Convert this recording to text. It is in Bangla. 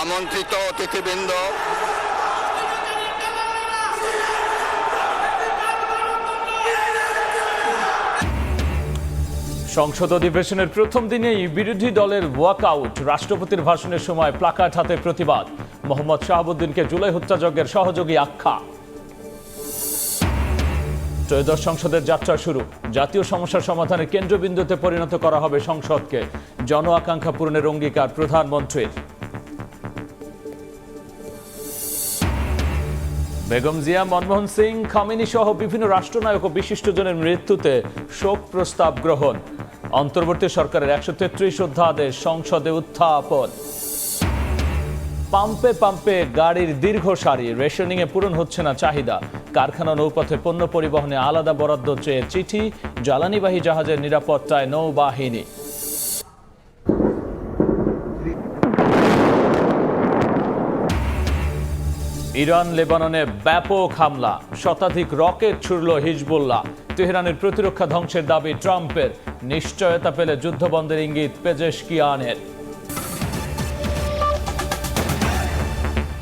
আমন্ত্রিত অতিথিবৃন্দ, সংসদ অধিবেশনের প্রথম দিনেই বিরোধী দলের ওয়াকআউট। রাষ্ট্রপতির ভাষণের সময় প্লাকার্ড হাতে প্রতিবাদ। মোহাম্মদ শাহাবুদ্দিনকে জুলাই হত্যাযজ্ঞের সহযোগী আখ্যা। ত্রয়োদশ সংসদের যাত্রা শুরু। জাতীয় সমস্যার সমাধানের কেন্দ্রবিন্দুতে পরিণত করা হবে সংসদকে। জন আকাঙ্ক্ষা পূরণের অঙ্গীকার প্রধানমন্ত্রীর। বেগম জিয়া, মনমোহন সিং, খামেনি সহ বিভিন্ন রাষ্ট্রনায়ক ও বিশিষ্টজনের মৃত্যুতে শোক প্রস্তাব গ্রহণ। অন্তর্বর্তী সরকারের 133 অধ্যাদেশ সংসদে উত্থাপন। পাম্পে পাম্পে গাড়ির দীর্ঘ সারি, রেশনিংয়ে পূরণ হচ্ছে না চাহিদা। কারখানা নৌপথে পণ্য পরিবহনে আলাদা বরাদ্দ চেয়ে চিঠি। জ্বালানিবাহী জাহাজের নিরাপত্তায় নৌবাহিনী। ইরান লেবাননে ব্যাপক হামলা, শতাধিক রকেট ছুড়ল হিজবুল্লাহ। তেহরানের প্রতিরক্ষা ধ্বংসের দাবি ট্রাম্পের। নিশ্চয়তা পেলে যুদ্ধবন্ধের ইঙ্গিত পেজেশকিয়ানের।